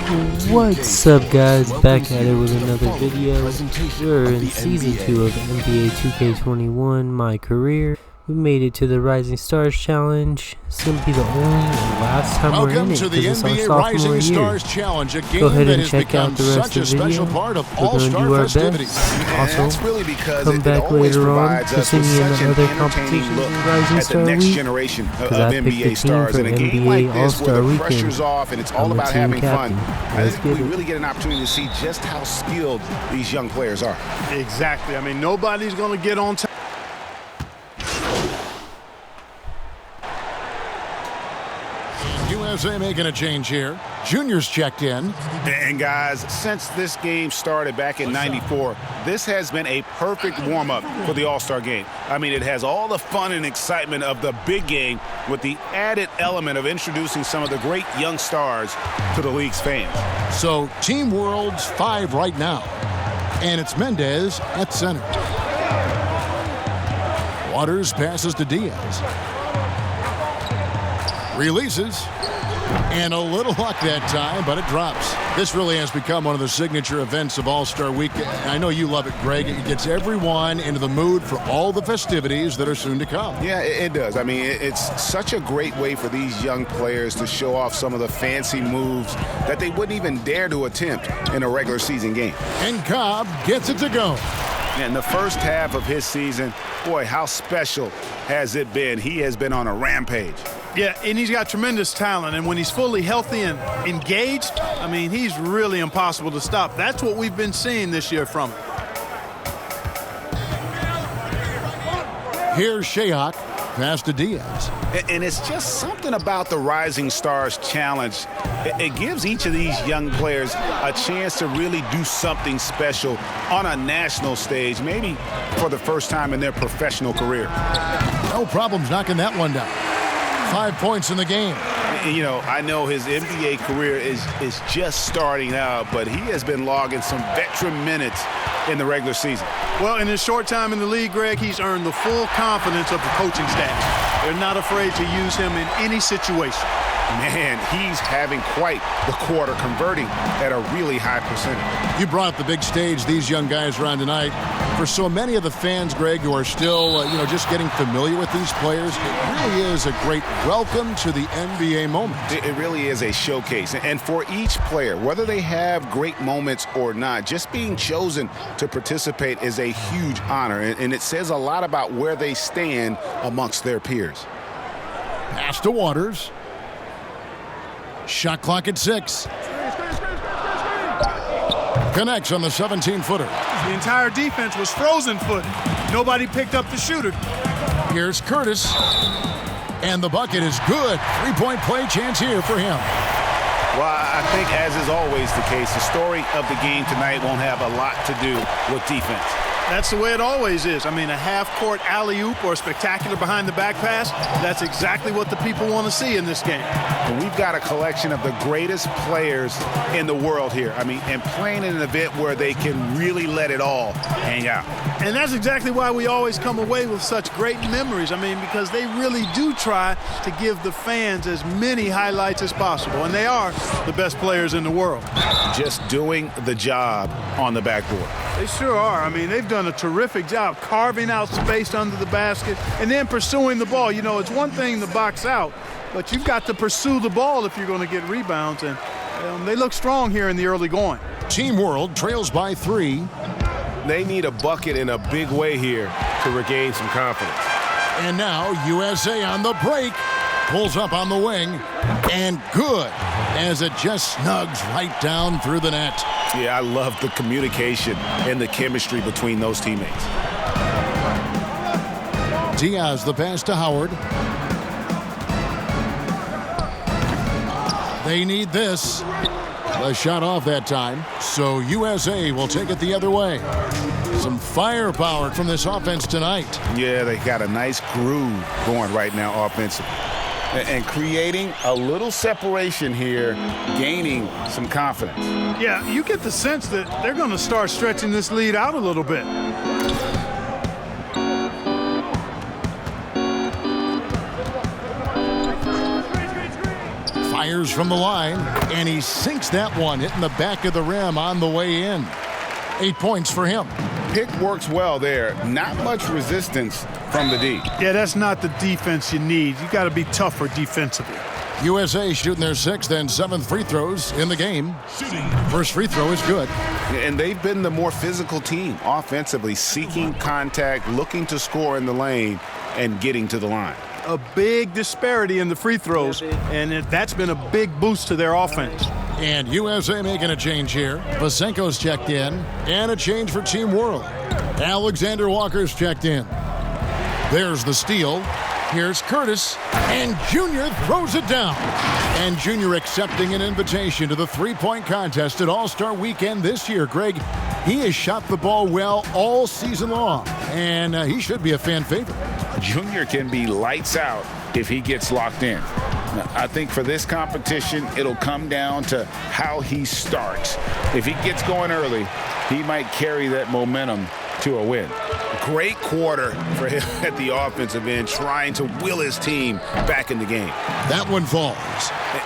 What's up, guys? Back at it with another video. We're in season 2 of NBA 2K21 My Career. We made it to the Rising Stars Challenge. It's going to be the only and last time we're in it to the because it's our NBA sophomore Rising year. Stars Challenge, a game Go ahead that and has check become out the rest such a of the special video. part of We're going to all-star do our festivities. best. Also, that's really because come it back always later on provides to us see with me in such an other entertaining competitions look in Rising at Star the next Week. generation of I picked the NBA team stars. for In a game NBA like this where All-Star the Weekend. pressure's off and it's all I'm the about team having captain. fun, I Let's think get we it. really get an opportunity to see just how skilled these young players are. Exactly. I mean, nobody's going to get on time. USA making a change here. Junior's checked in. And guys, since this game started back in '94, this has been a perfect warm-up for the All-Star game. I mean, it has all the fun and excitement of the big game with the added element of introducing some of the great young stars to the league's fans. So Team World's 5 right now. And it's Mendez at center. Waters passes to Diaz. Releases. And a little luck that time, but it drops. This really has become one of the signature events of All-Star Week. I know you love it, Greg. It gets everyone into the mood for all the festivities that are soon to come. Yeah, it does. I mean, it's such a great way for these young players to show off some of the fancy moves that they wouldn't even dare to attempt in a regular season game. And Cobb gets it to go. In the first half of his season, boy, how special has it been? He has been on a rampage. Yeah, and he's got tremendous talent, and when he's fully healthy and engaged, I mean, he's really impossible to stop. That's what we've been seeing this year from him. Here's Shayok, pass to Diaz. And it's just something about the Rising Stars Challenge. It gives each of these young players a chance to really do something special on a national stage, maybe for the first time in their professional career. No problems knocking that one down. 5 points in the game. You know, I know his NBA career is just starting out, but he has been logging some veteran minutes in the regular season. Well, in his short time in the league, Greg, he's earned the full confidence of the coaching staff. They're not afraid to use him in any situation. Man, he's having quite the quarter, converting at a really high percentage. You brought up the big stage these young guys are on tonight. For so many of the fans, Greg, who are still, just getting familiar with these players, it really is a great welcome to the NBA moment. It really is a showcase. And for each player, whether they have great moments or not, just being chosen to participate is a huge honor. And it says a lot about where they stand amongst their peers. Pass to Waters. Shot clock at 6. Connects on the 17-footer. The entire defense was frozen-footed. Nobody picked up the shooter. Here's Curtis. And the bucket is good. Three-point play chance here for him. Well, I think, as is always the case, the story of the game tonight won't have a lot to do with defense. That's the way it always is. I mean, a half-court alley-oop or a spectacular behind-the-back pass, that's exactly what the people want to see in this game. And we've got a collection of the greatest players in the world here. I mean, and playing in an event where they can really let it all hang out. And that's exactly why we always come away with such great memories. I mean, because they really do try to give the fans as many highlights as possible. And they are the best players in the world. Just doing the job on the backboard. They sure are. I mean, they've done a terrific job carving out space under the basket and then pursuing the ball. You know, it's one thing to box out, but you've got to pursue the ball if you're going to get rebounds. And they look strong here in the early going. Team World trails by 3. They need a bucket in a big way here to regain some confidence. And now USA on the break. Pulls up on the wing. And good, as it just snugs right down through the net. Yeah, I love the communication and the chemistry between those teammates. Diaz the pass to Howard. They need this. The shot off that time. So USA will take it the other way. Some firepower from this offense tonight. Yeah, they got a nice groove going right now offensively. And creating a little separation here, gaining some confidence. Yeah, you get the sense that they're going to start stretching this lead out a little bit. Fires from the line, and he sinks that one, hitting the back of the rim on the way in. 8 points for him. Pick works well there. Not much resistance from the D. Yeah, that's not the defense you need. You got to be tougher defensively. USA shooting their 6th and 7th free throws in the game. First free throw is good. And they've been the more physical team offensively, seeking contact, looking to score in the lane, and getting to the line. A big disparity in the free throws, and that's been a big boost to their offense. And USA making a change here. Vasenko's checked in, and a change for Team World. Alexander Walker's checked in. There's the steal. Here's Curtis, and Junior throws it down. And Junior accepting an invitation to the three-point contest at All-Star Weekend this year. Greg, he has shot the ball well all season long, and he should be a fan favorite. Junior can be lights out if he gets locked in. Now, I think for this competition, it'll come down to how he starts. If he gets going early, he might carry that momentum to a win. Great quarter for him at the offensive end, trying to will his team back in the game. That one falls.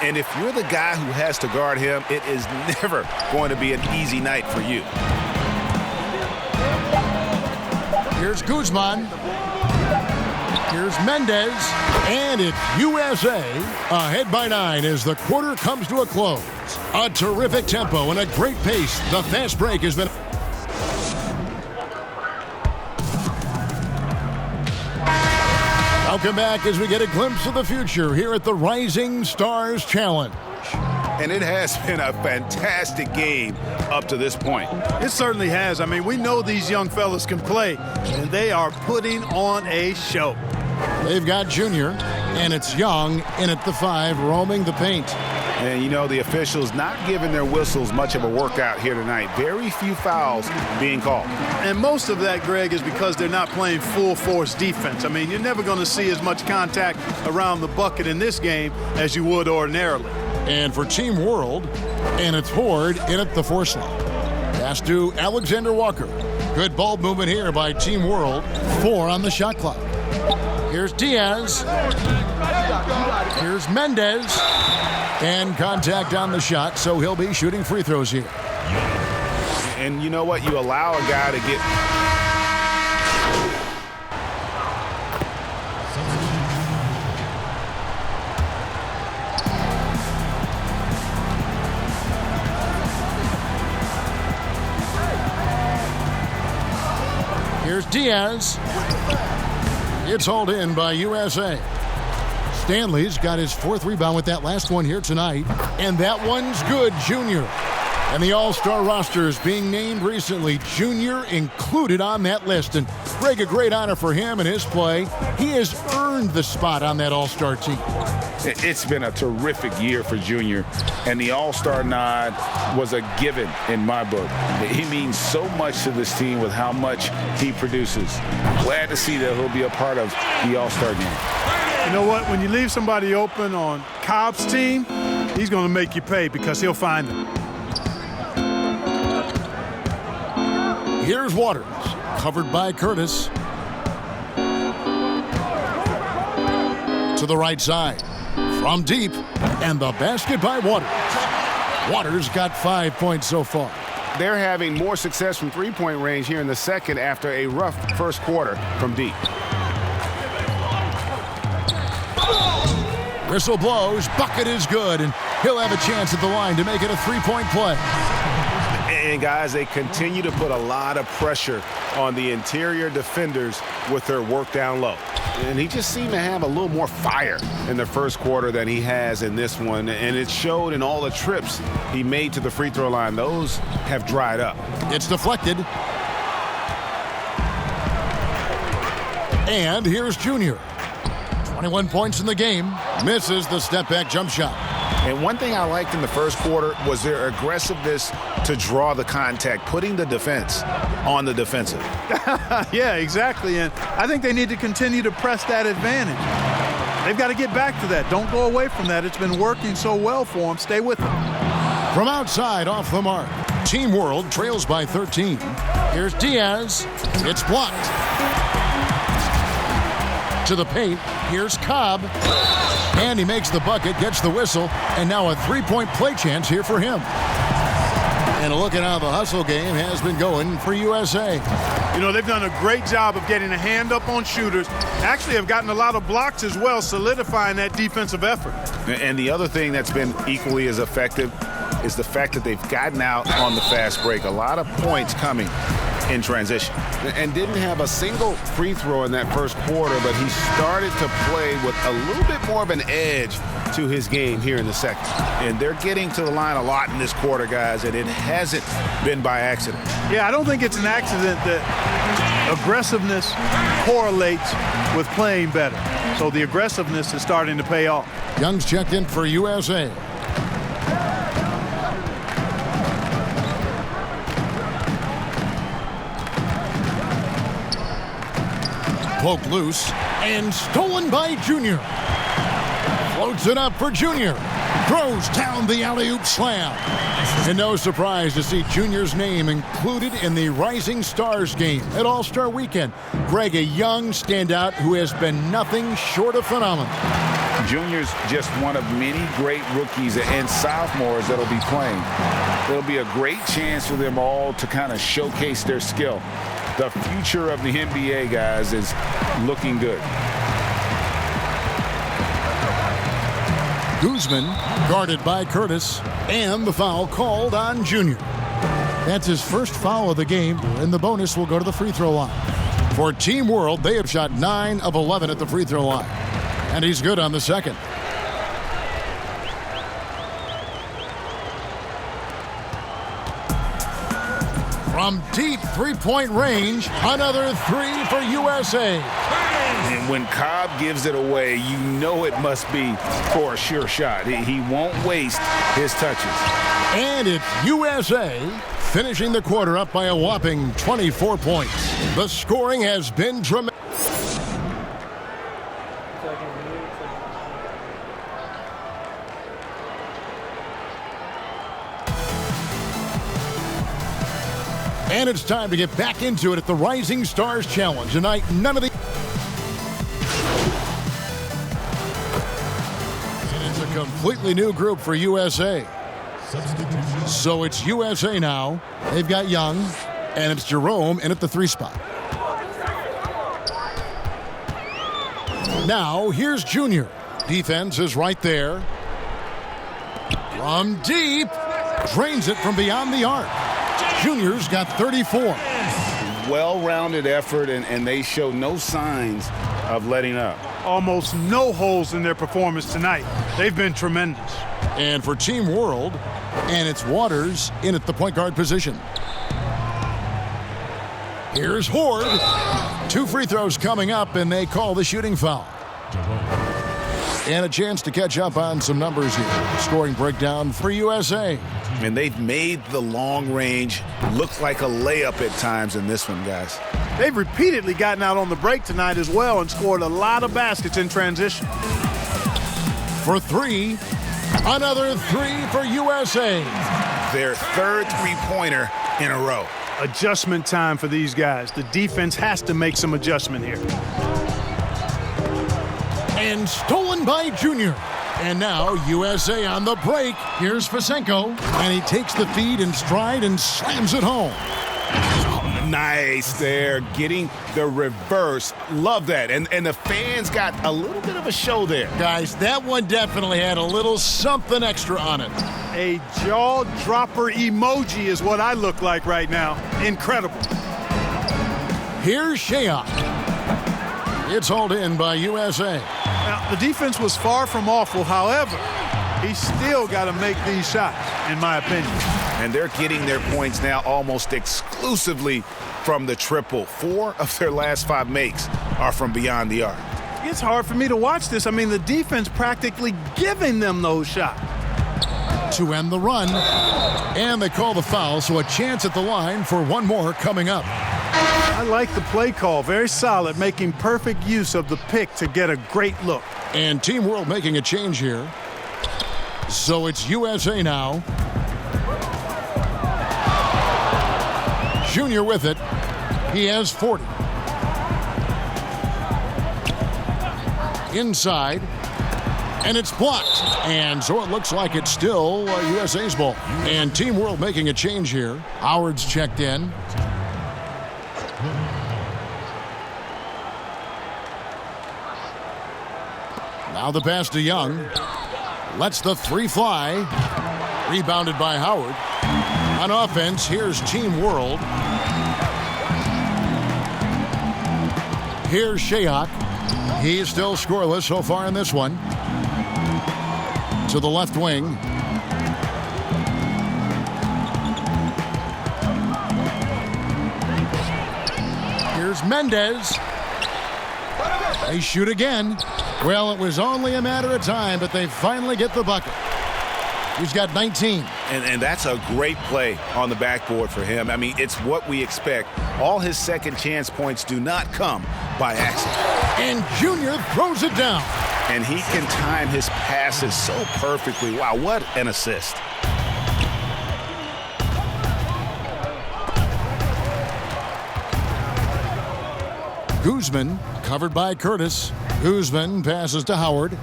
And if you're the guy who has to guard him, it is never going to be an easy night for you. Here's Guzman. Here's Mendez. And it's USA ahead by 9 as the quarter comes to a close. A terrific tempo and a great pace. The fast break has been... Welcome back as we get a glimpse of the future here at the Rising Stars Challenge. And it has been a fantastic game up to this point. It certainly has. I mean, we know these young fellas can play, and they are putting on a show. They've got Junior, and it's Young in at the 5, roaming the paint. And, you know, the officials not giving their whistles much of a workout here tonight. Very few fouls being called. And most of that, Greg, is because they're not playing full-force defense. I mean, you're never going to see as much contact around the bucket in this game as you would ordinarily. And for Team World, and it's Horde in at the 4 slot. Pass to Alexander Walker. Good ball movement here by Team World. 4 on the shot clock. Here's Diaz. Here's Mendez. And contact on the shot, so he'll be shooting free throws here. And you know what? You allow a guy to get... Here's Diaz. It's hauled in by USA. Stanley's got his 4th rebound with that last one here tonight. And that one's good, Junior. And the All-Star roster is being named recently. Junior included on that list. And Greg, a great honor for him and his play. He has earned the spot on that All-Star team. It's been a terrific year for Junior, and the All-Star nod was a given in my book. He means so much to this team with how much he produces. Glad to see that he'll be a part of the All-Star game. You know what? When you leave somebody open on Cobb's team, he's going to make you pay because he'll find them. Here's Waters, covered by Curtis. To the right side, from deep, and the basket by Waters. Waters got 5 points so far. They're having more success from three-point range here in the second after a rough first quarter from deep. Whistle blows, bucket is good, and he'll have a chance at the line to make it a three-point play. And guys, they continue to put a lot of pressure on the interior defenders with their work down low. And he just seemed to have a little more fire in the first quarter than he has in this one. And it showed in all the trips he made to the free throw line. Those have dried up. It's deflected. And here's Junior. 21 points in the game. Misses the step-back jump shot. And one thing I liked in the first quarter was their aggressiveness to draw the contact, putting the defense on the defensive. Yeah, exactly. And I think they need to continue to press that advantage. They've got to get back to that. Don't go away from that. It's been working so well for them. Stay with them. From outside, off the mark. Team World trails by 13. Here's Diaz. It's blocked. To the paint. Here's Cobb. And he makes the bucket, gets the whistle, and now a three-point play chance here for him. And a look at how the hustle game has been going for USA. You know, they've done a great job of getting a hand up on shooters. Actually have gotten a lot of blocks as well, solidifying that defensive effort. And the other thing that's been equally as effective is the fact that they've gotten out on the fast break. A lot of points coming in transition. And didn't have a single free throw in that first quarter, but he started to play with a little bit more of an edge to his game here in the second. And they're getting to the line a lot in this quarter, guys, and it hasn't been by accident. Yeah, I don't think it's an accident that aggressiveness correlates with playing better. So the aggressiveness is starting to pay off. Young's checked in for USA. Poked loose and stolen by Junior. Floats it up for Junior. Throws down the alley-oop slam. And no surprise to see Junior's name included in the Rising Stars game at All-Star Weekend. Greg, a young standout who has been nothing short of phenomenal. Junior's just one of many great rookies and sophomores that'll be playing. It'll be a great chance for them all to kind of showcase their skill. The future of the NBA, guys, is looking good. Guzman guarded by Curtis, and the foul called on Junior. That's his first foul of the game, and the bonus will go to the free throw line. For Team World, they have shot 9 of 11 at the free throw line, and he's good on the second. From deep three-point range, another three for USA. And when Cobb gives it away, you know it must be for a sure shot. He won't waste his touches. And it's USA finishing the quarter up by a whopping 24 points. The scoring has been tremendous. And it's time to get back into it at the Rising Stars Challenge. Tonight, none of the... And it's a completely new group for USA. So it's USA now. They've got Young, and it's Jerome in at the 3 spot. Now, here's Junior. Defense is right there. From deep. Drains it from beyond the arc. Junior's got 34. Well-rounded effort, and they show no signs of letting up. Almost no holes in their performance tonight. They've been tremendous. And for Team World, and it's Waters in at the point guard position. Here's Horde. 2 free throws coming up, and they call the shooting foul. And a chance to catch up on some numbers here. Scoring breakdown for USA. And they've made the long range look like a layup at times in this one, guys. They've repeatedly gotten out on the break tonight as well and scored a lot of baskets in transition. For 3, another 3 for USA. Their 3rd three-pointer in a row. Adjustment time for these guys. The defense has to make some adjustment here. And stolen by Junior. And now USA on the break. Here's Fasenko. And he takes the feed in stride and slams it home. Nice there, getting the reverse. Love that. And the fans got a little bit of a show there. Guys, that one definitely had a little something extra on it. A jaw-dropper emoji is what I look like right now. Incredible. Here's Shayok. It's hauled in by USA. Now, the defense was far from awful. However, he still got to make these shots, in my opinion. And they're getting their points now almost exclusively from the triple. 4 of their last 5 makes are from beyond the arc. It's hard for me to watch this. I mean, the defense practically giving them those shots. To end the run. And they call the foul, so a chance at the line for one more coming up. I like the play call. Very solid, making perfect use of the pick to get a great look. And Team World making a change here. So it's USA now. Junior with it. He has 40. Inside. And it's blocked. And so it looks like it's still USA's ball. And Team World making a change here. Howard's checked in. Now the pass to Young. Lets the three fly. Rebounded by Howard. On offense, here's Team World. Here's Shayok. He's still scoreless so far in this one. To the left wing. Here's Mendez. They shoot again. Well, it was only a matter of time, but they finally get the bucket. He's got 19. And that's a great play on the backboard for him. I mean, it's what we expect. All his second chance points do not come by accident. And Junior throws it down. And he can time his passes so perfectly. Wow, what an assist. Guzman covered by Curtis. Guzman passes to Howard.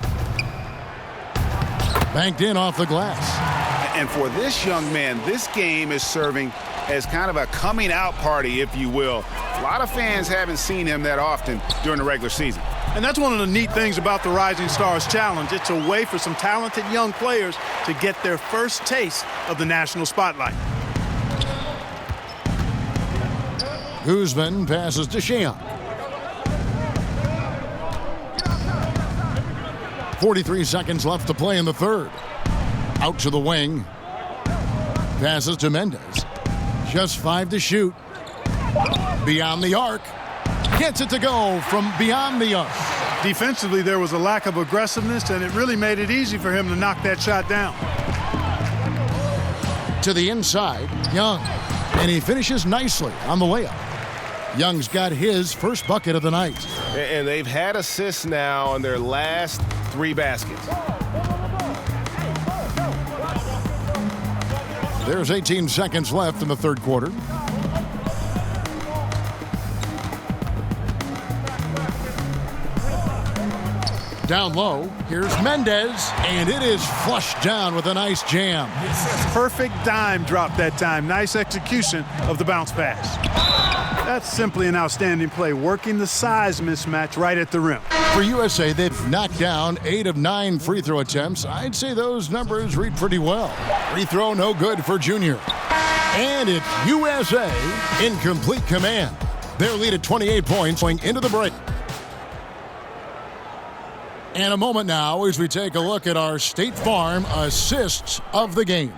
Banked in off the glass. And for this young man, this game is serving as kind of a coming out party, if you will. A lot of fans haven't seen him that often during the regular season. And that's one of the neat things about the Rising Stars Challenge. It's a way for some talented young players to get their first taste of the national spotlight. Guzman passes to Shayok. 43 seconds left to play in the third. Out to the wing. Passes to Mendez. Just 5 to shoot. Beyond the arc. Gets it to go from beyond the arc. Defensively, there was a lack of aggressiveness, and it really made it easy for him to knock that shot down. To the inside, Young. And he finishes nicely on the layup. Young's got his first bucket of the night. And they've had assists now on their last 3 baskets. There's 18 seconds left in the third quarter. Down low, here's Mendez, and it is flushed down with a nice jam. Perfect dime drop that time. Nice execution of the bounce pass. That's simply an outstanding play, working the size mismatch right at the rim. For USA, they've knocked down 8 of 9 free throw attempts. I'd say those numbers read pretty well. Free throw no good for Junior. And it's USA in complete command. Their lead at 28 points going into the break. And a moment now as we take a look at our State Farm assists of the game.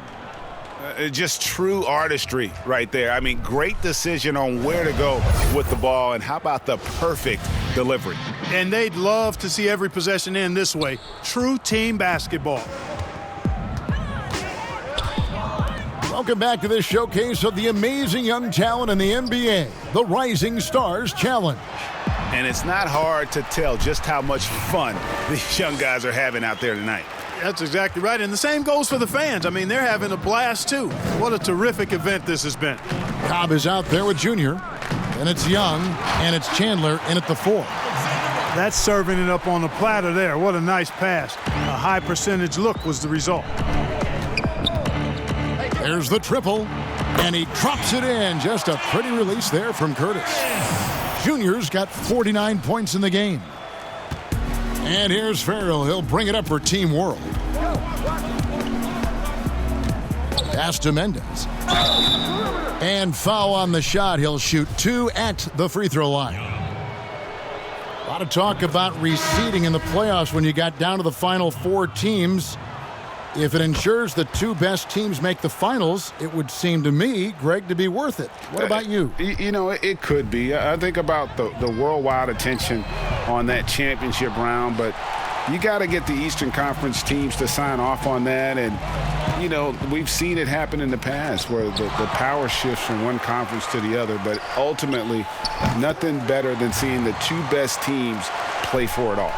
Just true artistry right there. I mean, great decision on where to go with the ball, and how about the perfect delivery? And they'd love to see every possession end this way. True team basketball. Welcome back to this showcase of the amazing young talent in the NBA, the Rising Stars Challenge. And it's not hard to tell just how much fun these young guys are having out there tonight. That's exactly right. And the same goes for the fans. I mean, they're having a blast, too. What a terrific event this has been. Cobb is out there with Junior. And it's Young, and it's Chandler in at the 4. That's serving it up on the platter there. What a nice pass. A high percentage look was the result. There's the triple, and he drops it in. Just a pretty release there from Curtis. Junior's got 49 points in the game. And here's Farrell. He'll bring it up for Team World. Pass to Mendez. And foul on the shot. He'll shoot 2 at the free throw line. A lot of talk about reseeding in the playoffs when you got down to the final 4 teams. If it ensures the 2 best teams make the finals, it would seem to me, Greg, to be worth it. What about you? You know, it could be. I think about the worldwide attention on that championship round, but you got to get the Eastern Conference teams to sign off on that. And, you know, we've seen it happen in the past where the power shifts from one conference to the other, but ultimately nothing better than seeing the 2 best teams play for it all.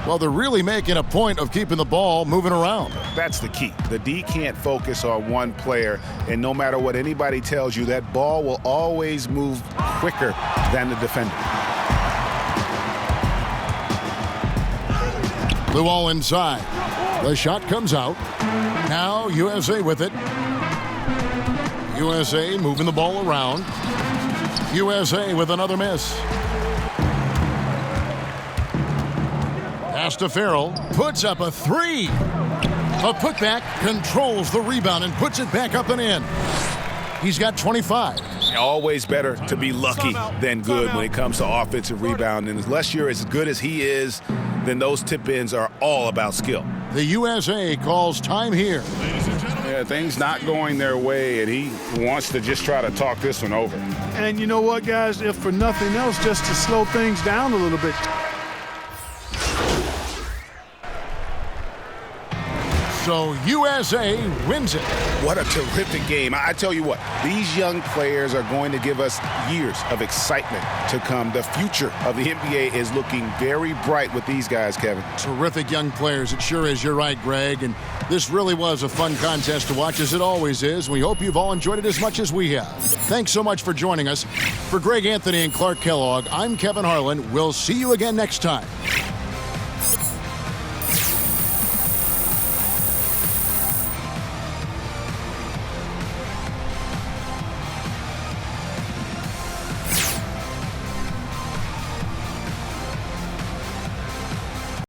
Well, they're really making a point of keeping the ball moving around. That's the key. The D can't focus on one player, and no matter what anybody tells you, that ball will always move quicker than the defender. Blue ball inside. The shot comes out. Now USA with it. USA moving the ball around. USA with another miss. Pass to Farrell. Puts up a three. A putback, controls the rebound and puts it back up and in. He's got 25. Always better to be lucky than good when it comes to offensive rebound. And unless you're as good as he is, then those tip-ins are all about skill. The USA calls time here. Yeah, things not going their way, and he wants to just try to talk this one over. And you know what, guys? If for nothing else, just to slow things down a little bit. So USA wins it. What a terrific game. I tell you what, these young players are going to give us years of excitement to come. The future of the NBA is looking very bright with these guys, Kevin. Terrific young players. It sure is. You're right, Greg. And this really was a fun contest to watch, as it always is. We hope you've all enjoyed it as much as we have. Thanks so much for joining us. For Greg Anthony and Clark Kellogg, I'm Kevin Harlan. We'll see you again next time.